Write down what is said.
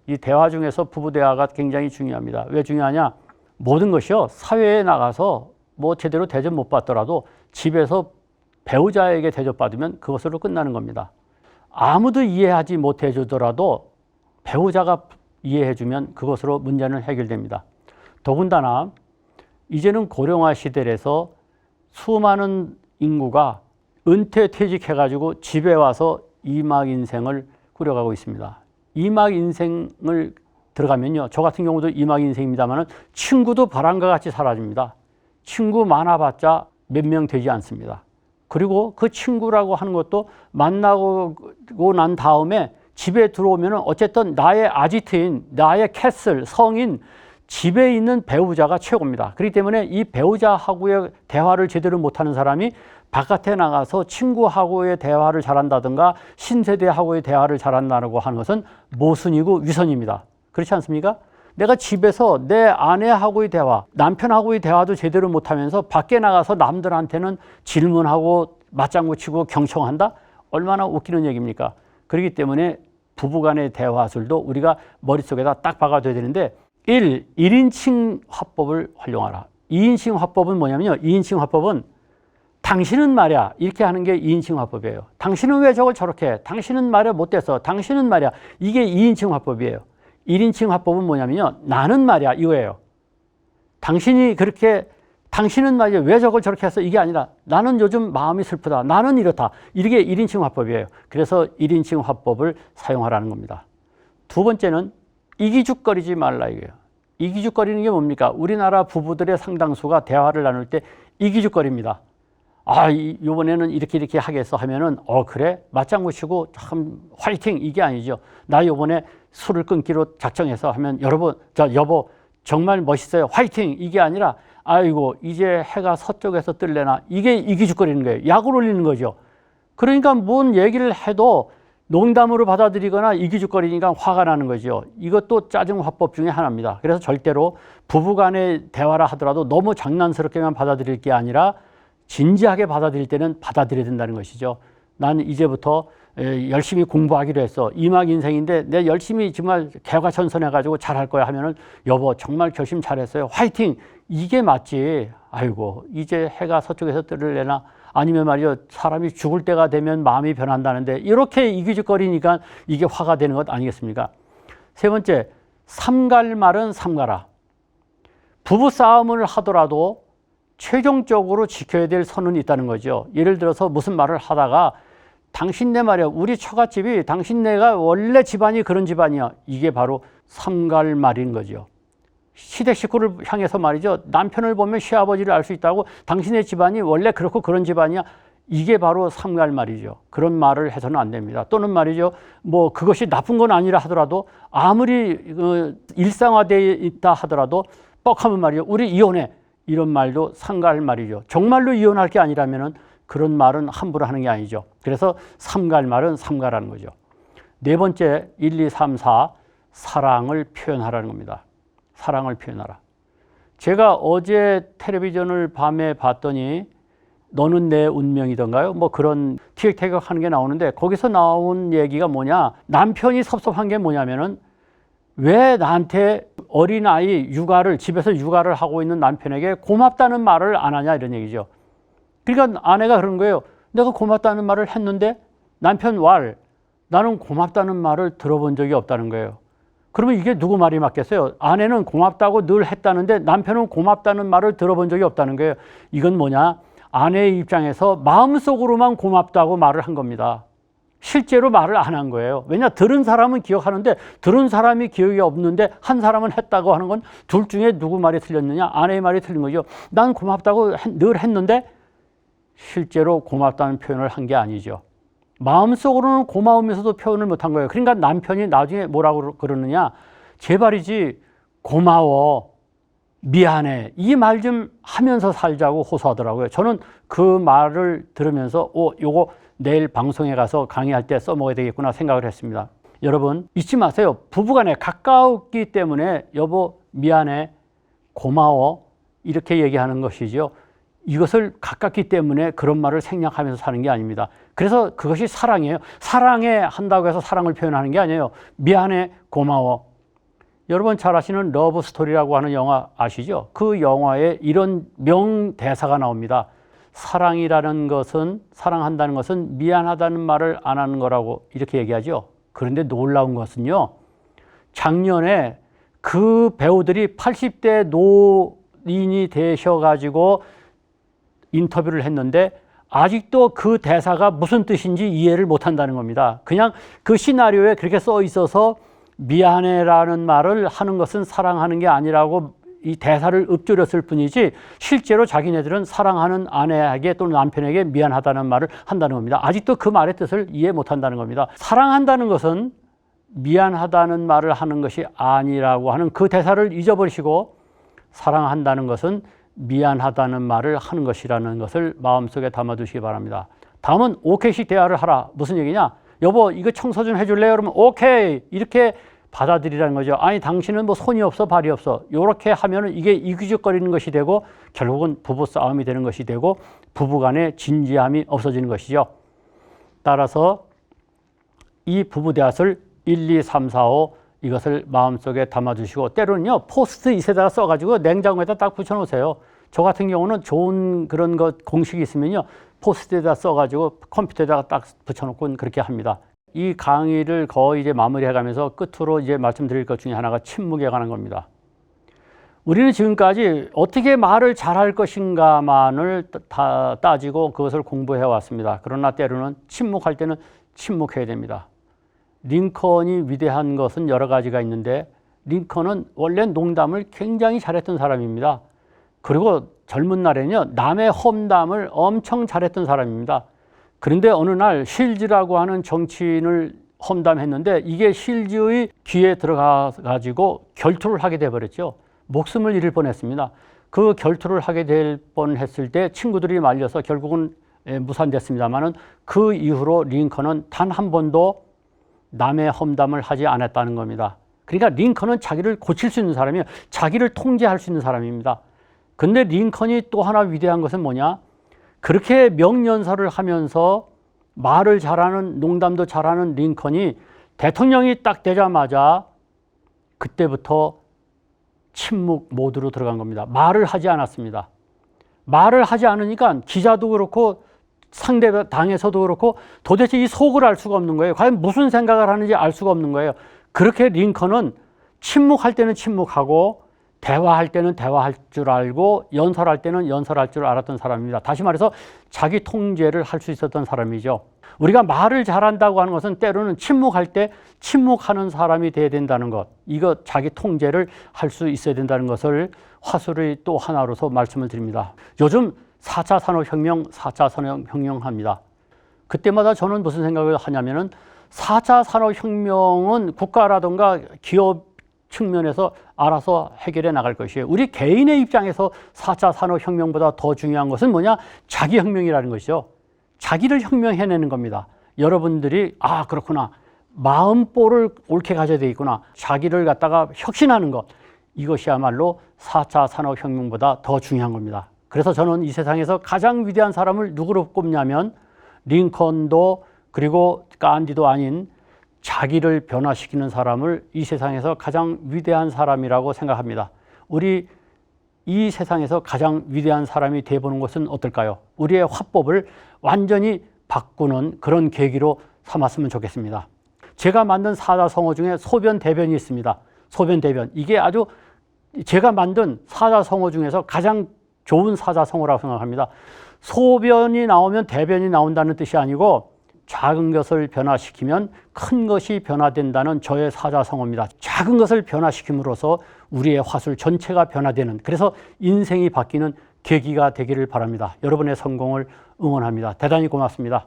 이 대화 중에서 부부 대화가 굉장히 중요합니다. 왜 중요하냐? 모든 것이요, 사회에 나가서 뭐 제대로 대접 못 받더라도 집에서 배우자에게 대접받으면 그것으로 끝나는 겁니다. 아무도 이해하지 못해 주더라도 배우자가 이해해주면 그것으로 문제는 해결됩니다. 더군다나 이제는 고령화 시대라서 수많은 인구가 은퇴 퇴직해가지고 집에 와서 이막 인생을 꾸려가고 있습니다. 이막 인생을 들어가면요, 저 같은 경우도 이막 인생입니다만 친구도 바람과 같이 사라집니다. 친구 많아봤자 몇 명 되지 않습니다. 그리고 그 친구라고 하는 것도 만나고 난 다음에 집에 들어오면 어쨌든 나의 아지트인, 나의 캐슬, 성인, 집에 있는 배우자가 최고입니다. 그렇기 때문에 이 배우자하고의 대화를 제대로 못하는 사람이 바깥에 나가서 친구하고의 대화를 잘한다든가 신세대하고의 대화를 잘한다고 하는 것은 모순이고 위선입니다. 그렇지 않습니까? 내가 집에서 내 아내하고의 대화, 남편하고의 대화도 제대로 못하면서 밖에 나가서 남들한테는 질문하고 맞장구 치고 경청한다? 얼마나 웃기는 얘기입니까? 그렇기 때문에 부부간의 대화술도 우리가 머릿속에다 딱 박아둬야 되는데 1인칭 화법을 활용하라. 2인칭 화법은 뭐냐면요. 2인칭 화법은 당신은 말이야 이렇게 하는 게 2인칭 화법이에요. 당신은 왜 저걸 저렇게 해? 당신은 말이야 못됐어. 당신은 말이야. 이게 2인칭 화법이에요. 1인칭 화법은 뭐냐면요. 나는 말이야 이거예요. 당신이 그렇게 당신은 말이야 왜 저걸 저렇게 했어? 이게 아니라 나는 요즘 마음이 슬프다. 나는 이렇다. 이게 1인칭 화법이에요. 그래서 1인칭 화법을 사용하라는 겁니다. 두 번째는 이기죽거리지 말라 이거예요. 이기죽거리는 게 뭡니까? 우리나라 부부들의 상당수가 대화를 나눌 때 이기죽거립니다. 아, 이번에는 이렇게 하겠어 하면은 그래? 맞장구 치고 참 화이팅 이게 아니죠. 나 이번에 술을 끊기로 작정해서 하면 여보 정말 멋있어요. 화이팅 이게 아니라 아이고 이제 해가 서쪽에서 뜰래나 이게 이기죽거리는 거예요. 약을 올리는 거죠. 그러니까 뭔 얘기를 해도 농담으로 받아들이거나 이기죽거리니까 화가 나는 거죠. 이것도 짜증 화법 중에 하나입니다. 그래서 절대로 부부간의 대화를 하더라도 너무 장난스럽게만 받아들일 게 아니라 진지하게 받아들일 때는 받아들여야 된다는 것이죠. 난 이제부터 열심히 공부하기로 했어. 이막 인생인데 내가 열심히 정말 개과천선해가지고 잘할 거야 하면은 여보 정말 결심 잘했어요. 화이팅! 이게 맞지. 아이고 이제 해가 서쪽에서 뜨를래나 아니면 말이요 사람이 죽을 때가 되면 마음이 변한다는데 이렇게 이기죽거리니까 이게 화가 되는 것 아니겠습니까? 세 번째, 삼갈 말은 삼가라. 부부 싸움을 하더라도 최종적으로 지켜야 될 선은 있다는 거죠. 예를 들어서 무슨 말을 하다가 당신네 말이야 우리 처갓집이 당신네가 원래 집안이 그런 집안이야. 이게 바로 삼갈 말인 거죠. 시댁 식구를 향해서 말이죠. 남편을 보면 시아버지를 알 수 있다고 당신의 집안이 원래 그렇고 그런 집안이야. 이게 바로 삼갈 말이죠. 그런 말을 해서는 안 됩니다. 또는 말이죠. 뭐 그것이 나쁜 건 아니라 하더라도 아무리 일상화되어 있다 하더라도 뻑하면 말이죠. 우리 이혼해. 이런 말도 삼갈 말이죠. 정말로 이혼할 게 아니라면은 그런 말은 함부로 하는 게 아니죠. 그래서 삼갈 말은 삼가라는 거죠. 네 번째 1, 2, 3, 4 사랑을 표현하라는 겁니다. 사랑을 표현하라. 제가 어제 텔레비전을 밤에 봤더니 너는 내 운명이던가요? 뭐 그런 티격태격하는 게 나오는데 거기서 나온 얘기가 뭐냐? 남편이 섭섭한 게 뭐냐면은 왜 나한테 어린아이 육아를 집에서 육아를 하고 있는 남편에게 고맙다는 말을 안 하냐 이런 얘기죠. 그러니까 아내가 그런 거예요. 내가 고맙다는 말을 했는데 남편 나는 고맙다는 말을 들어본 적이 없다는 거예요. 그러면 이게 누구 말이 맞겠어요? 아내는 고맙다고 늘 했다는데 남편은 고맙다는 말을 들어본 적이 없다는 거예요. 이건 뭐냐? 아내의 입장에서 마음속으로만 고맙다고 말을 한 겁니다. 실제로 말을 안 한 거예요. 왜냐? 들은 사람은 기억하는데 들은 사람이 기억이 없는데 한 사람은 했다고 하는 건 둘 중에 누구 말이 틀렸느냐? 아내의 말이 틀린 거죠. 난 고맙다고 늘 했는데 실제로 고맙다는 표현을 한 게 아니죠. 마음속으로는 고마우면서도 표현을 못한 거예요. 그러니까 남편이 나중에 뭐라고 그러느냐? 제발이지 고마워, 미안해 이 말 좀 하면서 살자고 호소하더라고요. 저는 그 말을 들으면서 요거 내일 방송에 가서 강의할 때 써먹어야 되겠구나 생각을 했습니다. 여러분 잊지 마세요. 부부간에 가까웠기 때문에 여보 미안해, 고마워 이렇게 얘기하는 것이죠. 이것을 가깝기 때문에 그런 말을 생략하면서 사는 게 아닙니다. 그래서 그것이 사랑이에요. 사랑해 한다고 해서 사랑을 표현하는 게 아니에요. 미안해, 고마워 여러분 잘 아시는 러브 스토리라고 하는 영화 아시죠? 그 영화에 이런 명대사가 나옵니다. 사랑한다는 것은 미안하다는 말을 안 하는 거라고 이렇게 얘기하죠. 그런데 놀라운 것은요, 작년에 그 배우들이 80대 노인이 되셔가지고 인터뷰를 했는데 아직도 그 대사가 무슨 뜻인지 이해를 못한다는 겁니다. 그냥 그 시나리오에 그렇게 써 있어서 미안해라는 말을 하는 것은 사랑하는 게 아니라고 이 대사를 읊조렸을 뿐이지 실제로 자기네들은 사랑하는 아내에게 또는 남편에게 미안하다는 말을 한다는 겁니다. 아직도 그 말의 뜻을 이해 못한다는 겁니다. 사랑한다는 것은 미안하다는 말을 하는 것이 아니라고 하는 그 대사를 잊어버리시고 사랑한다는 것은 미안하다는 말을 하는 것이라는 것을 마음속에 담아두시기 바랍니다. 다음은 오케이식 대화를 하라. 무슨 얘기냐? 여보, 이거 청소 좀 해줄래요? 그러면 오케이 이렇게 받아들이라는 거죠. 아니 당신은 뭐 손이 없어 발이 없어. 이렇게 하면은 이게 이기적거리는 것이 되고 결국은 부부 싸움이 되는 것이 되고 부부간의 진지함이 없어지는 것이죠. 따라서 이 부부 대화를 1, 2, 3, 4, 5 이것을 마음속에 담아주시고 때로는요 포스트잇에다가 써가지고 냉장고에다 딱 붙여놓으세요. 저 같은 경우는 좋은 그런 것 공식이 있으면요 포스트잇에다 써가지고 컴퓨터에다가 딱 붙여놓고 그렇게 합니다. 이 강의를 거의 이제 마무리해가면서 끝으로 이제 말씀드릴 것 중에 하나가 침묵에 관한 겁니다. 우리는 지금까지 어떻게 말을 잘할 것인가만을 따지고 그것을 공부해 왔습니다. 그러나 때로는 침묵할 때는 침묵해야 됩니다. 링컨이 위대한 것은 여러 가지가 있는데 링컨은 원래 농담을 굉장히 잘했던 사람입니다. 그리고 젊은 날에는요 남의 험담을 엄청 잘했던 사람입니다. 그런데 어느 날 실즈라고 하는 정치인을 험담했는데 이게 실즈의 귀에 들어가 가지고 결투를 하게 돼 버렸죠. 목숨을 잃을 뻔했습니다. 그 결투를 하게 될 뻔했을 때 친구들이 말려서 결국은 무산됐습니다만은 그 이후로 링컨은 단 한 번도 남의 험담을 하지 않았다는 겁니다. 그러니까 링컨은 자기를 고칠 수 있는 사람이에요. 자기를 통제할 수 있는 사람입니다. 근데 링컨이 또 하나 위대한 것은 뭐냐? 그렇게 명연설을 하면서 말을 잘하는, 농담도 잘하는 링컨이 대통령이 딱 되자마자 그때부터 침묵 모드로 들어간 겁니다. 말을 하지 않았습니다. 말을 하지 않으니까 기자도 그렇고 상대당에서도 그렇고 도대체 이 속을 알 수가 없는 거예요. 과연 무슨 생각을 하는지 알 수가 없는 거예요. 그렇게 링컨은 침묵할 때는 침묵하고 대화할 때는 대화할 줄 알고 연설할 때는 연설할 줄 알았던 사람입니다. 다시 말해서 자기 통제를 할 수 있었던 사람이죠. 우리가 말을 잘한다고 하는 것은 때로는 침묵할 때 침묵하는 사람이 돼야 된다는 것, 이거 자기 통제를 할 수 있어야 된다는 것을 화술의 또 하나로서 말씀을 드립니다. 요즘 4차 산업혁명, 4차 산업혁명 합니다. 그때마다 저는 무슨 생각을 하냐면은 4차 산업혁명은 국가라든가 기업 측면에서 알아서 해결해 나갈 것이에요. 우리 개인의 입장에서 4차 산업혁명보다 더 중요한 것은 뭐냐? 자기 혁명이라는 것이죠. 자기를 혁명해내는 겁니다. 여러분들이 아 그렇구나. 마음보를 옳게 가져야 되겠구나. 자기를 갖다가 혁신하는 것. 이것이야말로 4차 산업혁명보다 더 중요한 겁니다. 그래서 저는 이 세상에서 가장 위대한 사람을 누구로 꼽냐면 링컨도 그리고 간디도 아닌 자기를 변화시키는 사람을 이 세상에서 가장 위대한 사람이라고 생각합니다. 우리 이 세상에서 가장 위대한 사람이 되어보는 것은 어떨까요? 우리의 화법을 완전히 바꾸는 그런 계기로 삼았으면 좋겠습니다. 제가 만든 사자성어 중에 소변 대변이 있습니다. 소변 대변. 이게 아주 제가 만든 사자성어 중에서 가장 좋은 사자성어라고 생각합니다. 소변이 나오면 대변이 나온다는 뜻이 아니고 작은 것을 변화시키면 큰 것이 변화된다는 저의 사자성어입니다. 작은 것을 변화시킴으로써 우리의 화술 전체가 변화되는, 그래서 인생이 바뀌는 계기가 되기를 바랍니다. 여러분의 성공을 응원합니다. 대단히 고맙습니다.